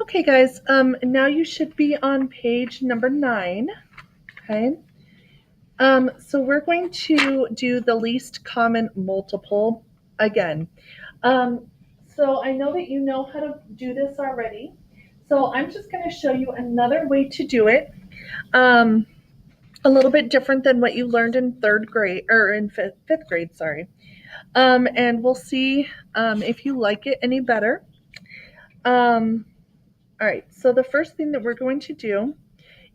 Okay, guys, now you should be on page number 9, okay? So we're going to do the least common multiple again. Um, so I know that you know how to do this already. So I'm just going to show you another way to do it. Um, a little bit different than what you learned in third grade or in fifth grade, sorry. And we'll see if you like it any better. Um, all right, so the first thing that we're going to do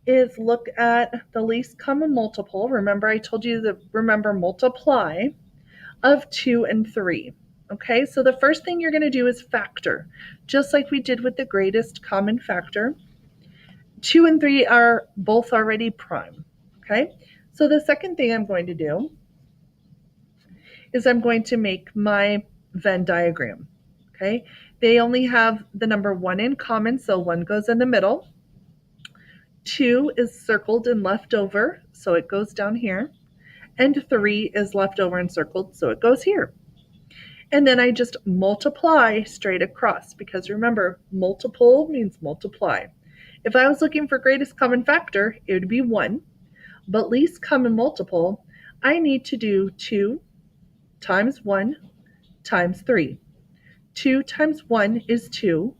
is look at the least common multiple. Remember, I told you to remember multiply of 2 and 3. Okay, so the first thing you're going to do is factor, just like we did with the greatest common factor. 2 and 3 are both already prime. Okay, so the second thing I'm going to do is I'm going to make my Venn diagram. Okay, they only have the number 1 in common, so 1 goes in the middle. 2 is circled and left over, so it goes down here. And 3 is left over and circled, so it goes here. And then I just multiply straight across because remember, multiple means multiply. If I was looking for greatest common factor, it would be 1. But least common multiple, I need to do 2 times 1 times 3. 2 times 1 is 2.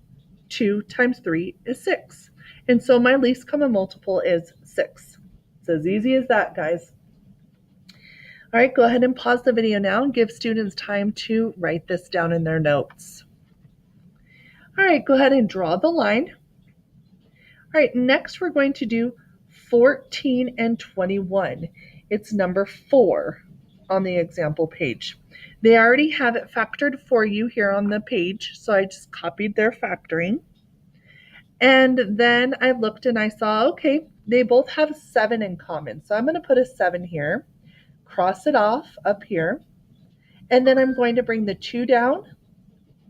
2 times 3 is 6. And so my least common multiple is 6. It's as easy as that, guys. All right, go ahead and pause the video now and give students time to write this down in their notes. All right, go ahead and draw the line. All right, next we're going to do 14 and 21. It's number 4 on the example page. They already have it factored for you here on the page, so I just copied their factoring. And then I looked and I saw, okay, they both have 7 in common. So I'm going to put a 7 here, cross it off up here, and then I'm going to bring the 2 down,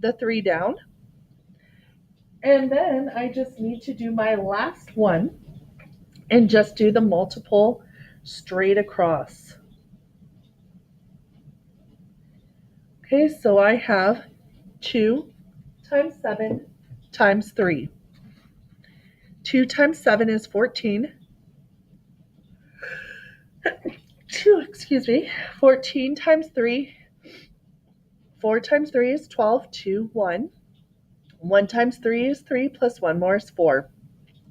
the 3 down, and then I just need to do my last one and just do the multiple straight across. Okay, so I have 2 times 7 times 3. 2 times 7 is 14. 14 times 3. 4 times 3 is 12. 2, 1. 1 times 3 is 3 plus 1 more is 4.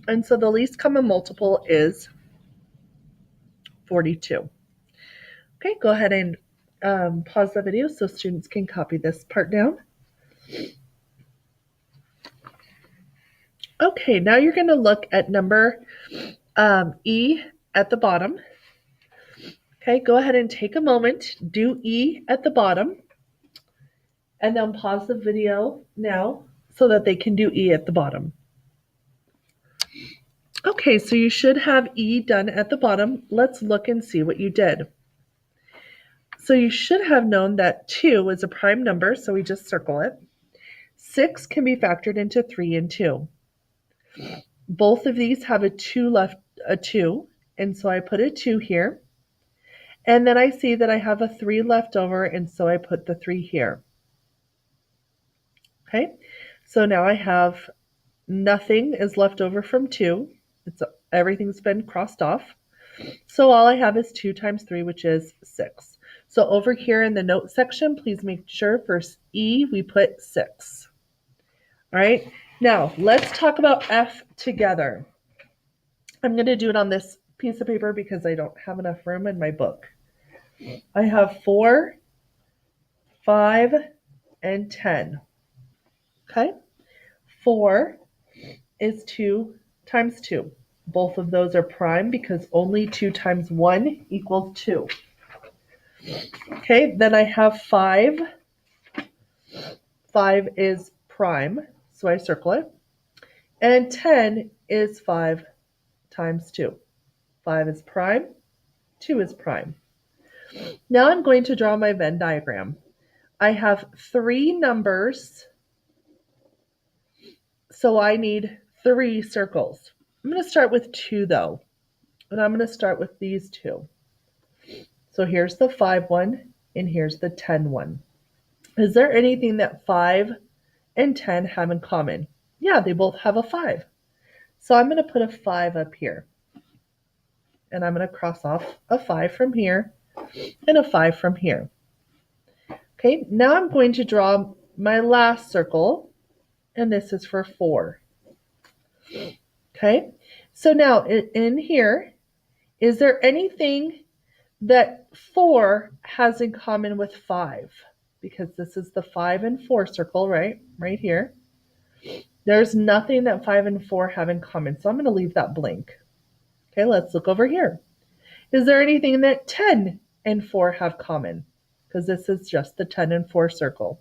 And so the least common multiple is 42. Okay, go ahead and pause the video so students can copy this part down. Okay, now you're going to look at number E at the bottom. Okay, go ahead and take a moment, do E at the bottom, and then pause the video now so that they can do E at the bottom. Okay, so you should have E done at the bottom. Let's look and see what you did. So you should have known that 2 is a prime number, so we just circle it. 6 can be factored into 3 and 2. Both of these have a 2, and so I put a 2 here. And then I see that I have a 3 left over, and so I put the 3 here. Okay, so now I have nothing is left over from 2. Everything's been crossed off. So all I have is 2 times 3, which is 6. So over here in the note section, please make sure for E we put 6. All right, now let's talk about F together. I'm going to do it on this piece of paper because I don't have enough room in my book. I have 4, 5, and 10. Okay, 4 is 2 times 2. Both of those are prime because only 2 times 1 equals 2. Okay, then I have 5. 5 is prime, so I circle it. And 10 is 5 times 2. 5 is prime, 2 is prime. Now I'm going to draw my Venn diagram. I have 3 numbers, so I need 3 circles. I'm going to start with 2 though, and I'm going to start with these 2. So here's the 5 one, and here's the 10 one. Is there anything that 5 and 10 have in common? Yeah, they both have a 5. So I'm going to put a 5 up here. And I'm going to cross off a 5 from here and a 5 from here. Okay, now I'm going to draw my last circle, and this is for 4. Okay, so now in here, is there anything that 4 has in common with 5? Because this is the 5 and 4 circle, right? Right here. There's nothing that 5 and 4 have in common, so I'm going to leave that blank. Okay, let's look over here. Is there anything that 10 and 4 have common? Because this is just the 10 and 4 circle.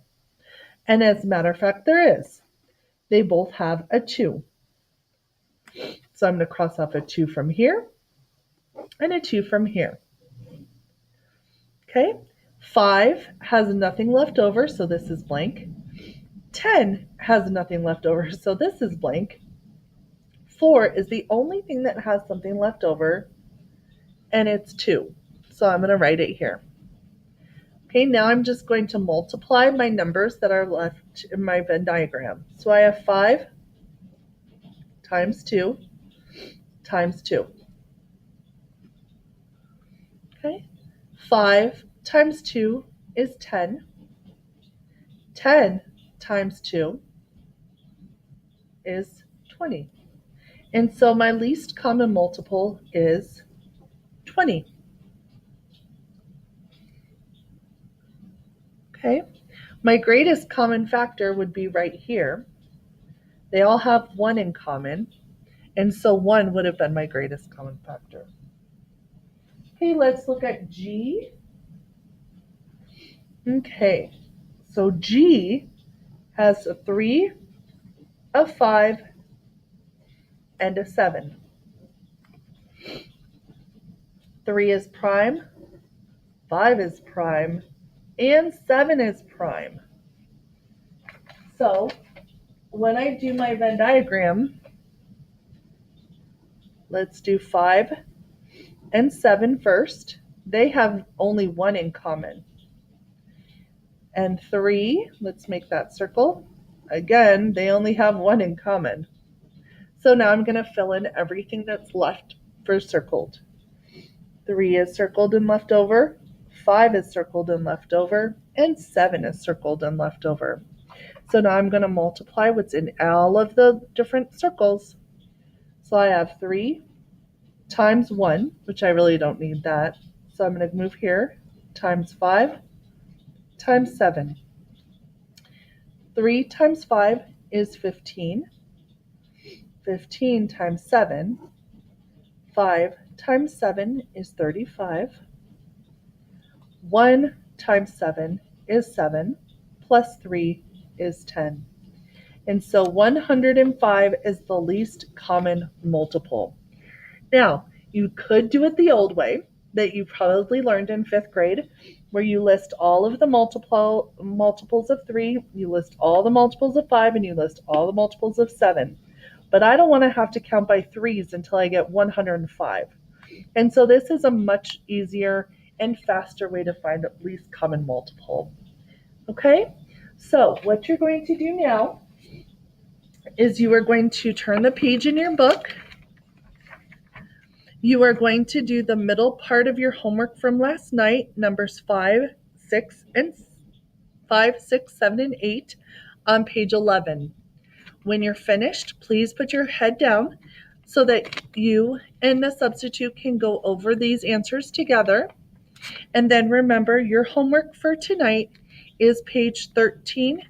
And as a matter of fact, there is. They both have a 2. So I'm going to cross off a 2 from here and a 2 from here. Okay, 5 has nothing left over, so this is blank. 10 has nothing left over, so this is blank. 4 is the only thing that has something left over, and it's 2. So I'm going to write it here. Okay, now I'm just going to multiply my numbers that are left in my Venn diagram. So I have 5 times 2 times 2. Okay, 5 times 2 is 10. 10 times 2 is 20. And so my least common multiple is 20. Okay, my greatest common factor would be right here. They all have 1 in common, and so 1 would have been my greatest common factor. Okay, let's look at G. Okay, so G has a 3, a 5, and a 7. 3 is prime, 5 is prime, and 7 is prime. So when I do my Venn diagram, let's do 5 and 7 first. They have only 1 in common. And 3, let's make that circle. Again, they only have 1 in common. So now I'm going to fill in everything that's left for circled. 3 is circled and left over, 5 is circled and left over, and 7 is circled and left over. So now I'm going to multiply what's in all of the different circles. So I have 3 times 1, which I really don't need that. So I'm going to move here, times 5 times 7. 3 times 5 is 15. 15 times 7. 5 times 7 is 35. 1 times 7 is 7, plus 3 is 10. And so 105 is the least common multiple. Now, you could do it the old way that you probably learned in 5th grade, where you list all of the multiples of 3, you list all the multiples of 5, and you list all the multiples of 7. But I don't want to have to count by 3s until I get 105. And so this is a much easier and faster way to find the least common multiple. Okay, so what you're going to do now is you are going to turn the page in your book. You are going to do the middle part of your homework from last night, numbers 5, 6, 7, and 8 on page 11. When you're finished, please put your head down so that you and the substitute can go over these answers together. And then remember, your homework for tonight is page 13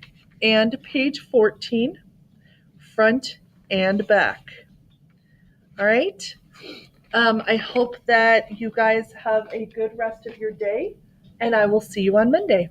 and page 14, front and back. All right? I hope that you guys have a good rest of your day, and I will see you on Monday.